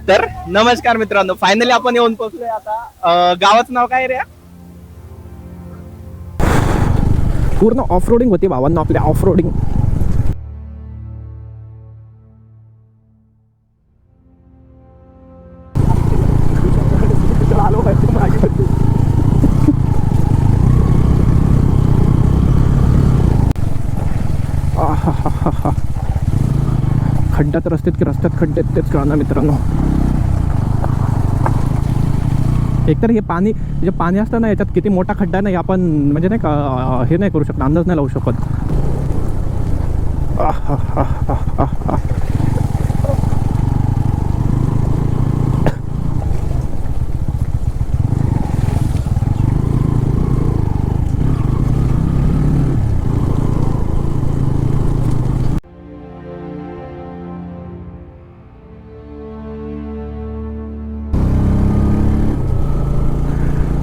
तर नमस्कार मित्रांनो, फायनली आपण येऊन पोहोचलोय आता. गावाचं नाव काय रे? पूर्ण ऑफ रोडिंग होती भावांना आपल्या ऑफ रोडिंग. खड्ड्यात रस्त्यात की रस्त्यात खड्ड्यात तेच कळणार मित्रांनो. एकतर हे पाणी जे पाणी असतं ना, याच्यात किती मोठा खड्डा नाही आपण म्हणजे नाही का हे नाही करू शकत, अंदाज नाही लावू शकत.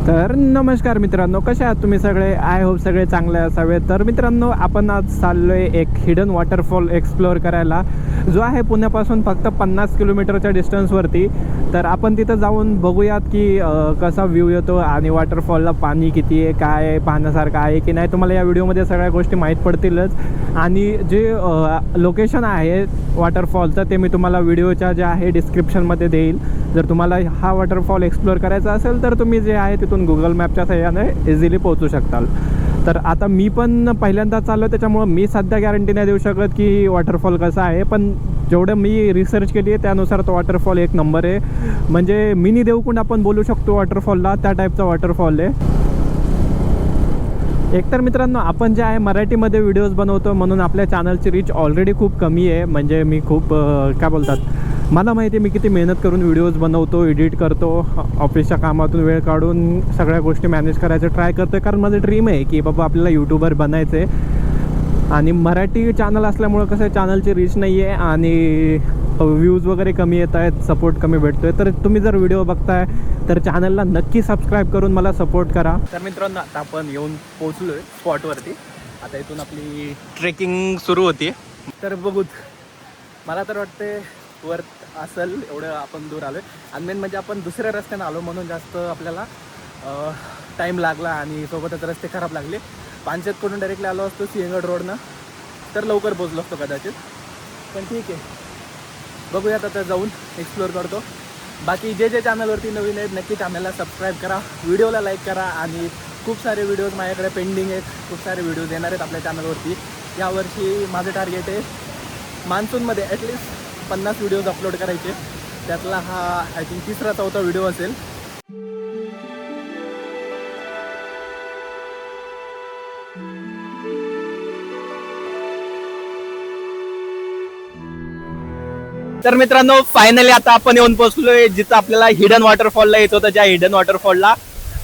तर नमस्कार मित्रांनो, कसे आहात तुम्ही सगळे? आय होप सगळे चांगले असावे. तर मित्रांनो, आपण आज चाललोय एक हिडन वॉटरफॉल एक्सप्लोअर करायला, जो आहे पुण्यापासून फक्त 50 किलोमीटरच्या डिस्टन्सवरती. तर आपण तिथं जाऊन बघूयात की कसा व्ह्यू येतो आणि वॉटरफॉलला पाणी किती आहे, काय आहे, पाहण्यासारखं आहे की नाही. तुम्हाला या व्हिडिओमध्ये सगळ्या गोष्टी माहीत पडतीलच. आणि जे लोकेशन आहे वॉटरफॉलचं ते मी तुम्हाला व्हिडिओच्या जे आहे डिस्क्रिप्शनमध्ये देईल. जर तुम्हाला हा वॉटरफॉल एक्सप्लोअर करायचा असेल तर तुम्ही जे आहे तिथून गुगल मॅपच्या सहाय्याने इझिली पोहोचू शकताल. तर आता मी पण पहिल्यांदा चाललो, त्याच्यामुळं मी सध्या गॅरंटी नाही देऊ शकत की वॉटरफॉल कसा आहे. पण जेवढं मी रिसर्च केली आहे त्यानुसार तो वॉटरफॉल एक नंबर आहे. म्हणजे मिनी देवकुंड आपण बोलू शकतो वॉटरफॉलला, त्या टाईपचा वॉटरफॉल आहे. एकतर मित्रांनो, आपण जे आहे मराठीमध्ये व्हिडिओज बनवतो म्हणून आपल्या चॅनलची रीच ऑलरेडी खूप कमी आहे. म्हणजे मी खूप काय बोलतात, मला माहिती आहे मी किती मेहनत करून व्हिडिओज बनवतो, एडिट करतो, ऑफिसच्या कामातून वेळ काढून सगळ्या गोष्टी मॅनेज करायचं ट्राय करतो. कारण माझं ड्रीम आहे की बाबा आपल्याला यूट्यूबर बनायचं आहे. आणि मराठी चॅनल असल्यामुळं कसं चॅनलची रीच नाही आहे आणि व्ह्यूज वगैरे कमी येत आहेत, सपोर्ट कमी भेटतो आहे. तर तुम्ही जर व्हिडिओ बघताय तर चॅनलला नक्की सबस्क्राईब करून मला सपोर्ट करा. तर मित्रांनो, आता आपण येऊन पोहोचलोय स्पॉटवरती. आता इथून आपली ट्रेकिंग सुरू होती. तर बघूत, मला तर वाटते वर्थ असेल एवढं आपण दूर आलोय. आणि मेन म्हणजे आपण दुसऱ्या रस्त्यानं आलो म्हणून जास्त आपल्याला टाईम लागला आणि सोबतच रस्ते खराब लागले. पानशेतकडून डायरेक्टली आलो असतो सिंहगड रोडनं तर लवकर पोहोचलो असतो कदाचित. पण ठीक आहे, बघूयात आता जाऊन एक्सप्लोअर करतो. बाकी जे चॅनलवरती नवीन आहेत नक्की चॅनलला सबस्क्राईब करा, व्हिडिओला लाईक करा. आणि खूप सारे व्हिडिओज माझ्याकडे पेंडिंग आहेत, खूप सारे व्हिडिओज येणार आहेत आपल्या चॅनलवरती. यावर्षी माझं टार्गेट आहे मान्सूनमध्ये ॲटलिस्ट 50 व्हिडिओज अपलोड करायचे. त्यातला हा आय थिंक 3रा-4था व्हिडिओ असेल. तर मित्रांनो, फायनली आता आपण येऊन पोहोचलोय जिथं आपल्याला हिडन वॉटरफॉलला येत होतं. ज्या हिडन वॉटरफॉलला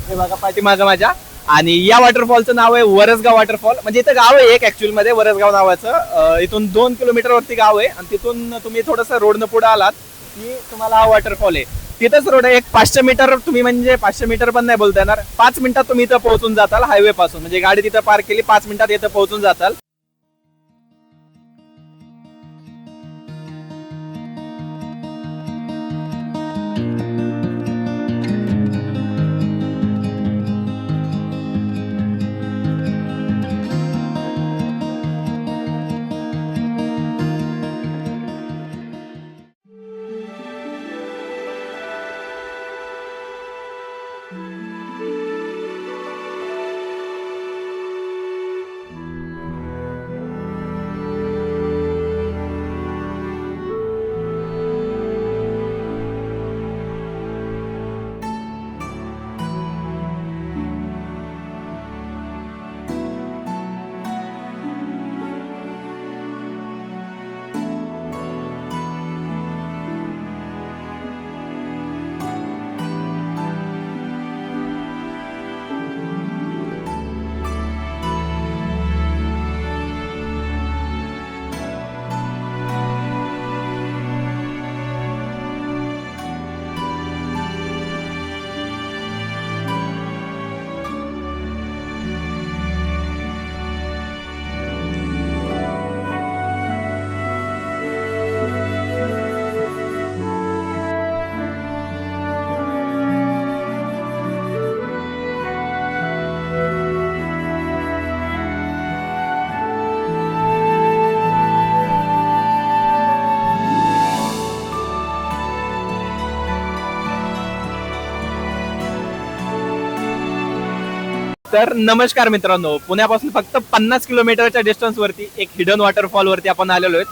हे बघा पाठीमागं माझ्या. आणि या वॉटरफॉलचं नाव आहे वरसगाव वॉटरफॉल. म्हणजे इथं गाव आहे एक ऍक्च्युअल मध्ये वरसगाव नावाचं. इथून 2 किलोमीटरवरती गाव आहे आणि तिथून तुम्ही थोडंसं रोडनं पुढे आलात की तुम्हाला हा वॉटरफॉल आहे. तिथंच रोड आहे. एक 500 मीटर तुम्ही, म्हणजे 500 मीटर पण नाही बोलता येणार, 5 मिनिटात तुम्ही इथं पोहोचून जाताल हायवे पासून. म्हणजे गाडी तिथं पार्क केली, 5 मिनिटात इथं पोहोचून जाताल. तर नमस्कार मित्रांनो, पुण्यापासून फक्त 50 किलोमीटरच्या डिस्टन्स वरती एक हिडन वॉटरफॉल वरती आपण आलेलो आहेत.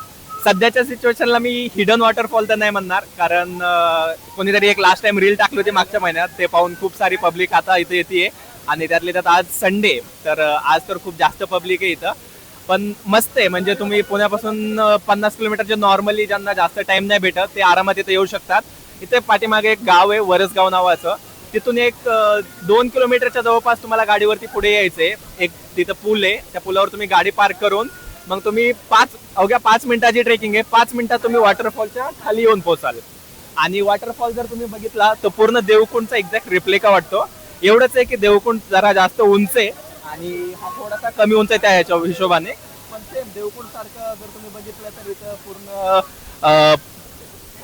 सध्याच्या सिच्युएशनला मी हिडन वॉटरफॉल तर नाही म्हणणार, कारण कोणीतरी एक लास्ट टाइम रील टाकली होती मागच्या महिन्यात, ते पाहून खूप सारी पब्लिक आता इथे येते. आणि त्यातले त्यात आज संडे, तर आज तर खूप जास्त पब्लिक आहे इथं. पण मस्त आहे, म्हणजे तुम्ही पुण्यापासून 50 किलोमीटरचे नॉर्मली ज्यांना जास्त टाइम नाही भेटत ते आरामात इथे येऊ शकतात. इथे पाठीमागे एक गाव आहे वरसगाव नावाचं, तिथून एक 2 किलोमीटरच्या जवळपास तुम्हाला गाडीवरती पुढे यायचंय. एक तिथं पूल आहे, त्या पुलावर तुम्ही गाडी पार्क करून मग तुम्ही अवघ्या 5 मिनिटाची ट्रेकिंग आहे. 5 मिनिटात तुम्ही वॉटरफॉलच्या खाली येऊन पोहोचाल. आणि वॉटरफॉल जर तुम्ही बघितला तर पूर्ण देवकुंडचा एक्झॅक्ट रिप्लिका वाटतो. एवढंच आहे की देवकुंड जरा जास्त उंच आहे आणि हा थोडासा कमी उंच आहे त्या ह्याच्या हिशोबाने. पण सेम देवकुंड सारखं जर तुम्ही बघितलं तर इथं पूर्ण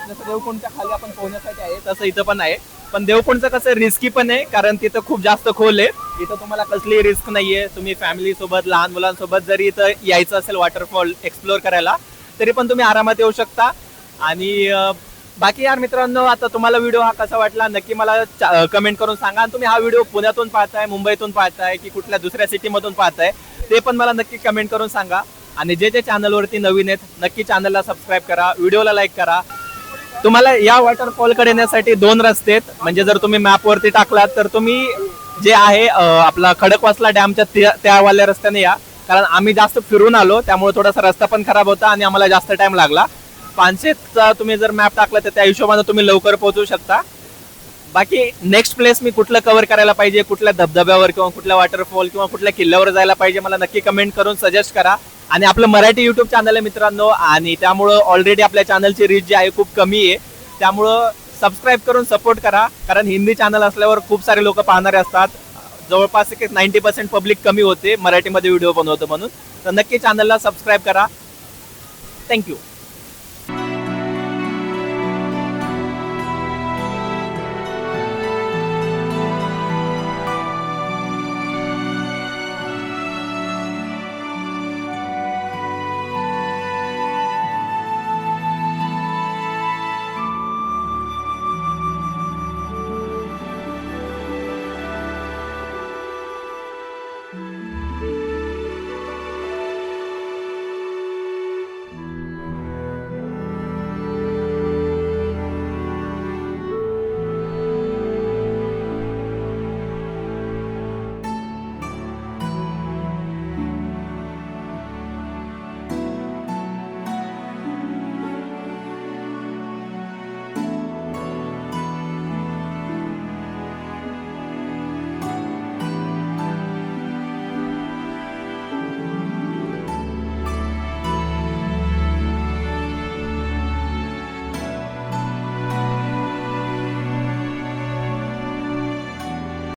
जसं देवकुंडच्या खाली आपण पोहण्यासाठी आहे तसं इथं पण आहे. पण देवकुंडचं कसं रिस्की पण आहे, कारण तिथं खूप जास्त खोल आहे. इथं तुम्हाला कसली रिस्क नाहीये. तुम्ही फॅमिली सोबत लहान मुलांसोबत जरी इथं यायचं असेल वॉटरफॉल एक्सप्लोर करायला तरी पण तुम्ही आरामात येऊ शकता. आणि बाकी यार मित्रांनो, आता तुम्हाला व्हिडिओ हा कसा वाटला नक्की मला कमेंट करून सांगा. आणि तुम्ही हा व्हिडिओ पुण्यातून पाहताय, मुंबईतून पाहताय की कुठल्या दुसऱ्या सिटीमधून पाहताय ते पण मला नक्की कमेंट करून सांगा. आणि जे चॅनलवरती नवीन आहेत नक्की चॅनलला सबस्क्राईब करा, व्हिडिओला लाईक करा. तुम्हाला या वॉटरफॉलकडे येण्यासाठी 2 रस्ते आहेत. म्हणजे जर तुम्ही मॅपवरती टाकलात तर तुम्ही जे आहे आपला खडकवासला डॅमच्या त्या वाल्या रस्त्याने या, कारण आम्ही जास्त फिरून आलो त्यामुळे थोडासा रस्ता पण खराब होता आणि आम्हाला जास्त टाइम लागला. पानशेतचा तुम्ही जर मॅप टाकला तर त्या हिशोबाने तुम्ही लवकर पोहोचू शकता. बाकी नेक्स्ट प्लेस मी कुठलं कव्हर करायला पाहिजे, कुठल्या धबधब्यावर किंवा कुठल्या वॉटरफॉल किंवा कुठल्या किल्ल्यावर जायला पाहिजे, मला नक्की कमेंट करून सजेस्ट करा. आणि आपलं मराठी युट्यूब चॅनल आहे मित्रांनो, आणि त्यामुळं ऑलरेडी आपल्या चॅनलची रीच जी आहे खूप कमी आहे. त्यामुळं सबस्क्राईब करून सपोर्ट करा, कारण हिंदी चॅनल असल्यावर खूप सारे लोक पाहणारे असतात. जवळपास 90% पब्लिक कमी होते मराठीमध्ये व्हिडिओ बनवतो म्हणून. तर नक्की चॅनलला सबस्क्राईब करा. थँक्यू.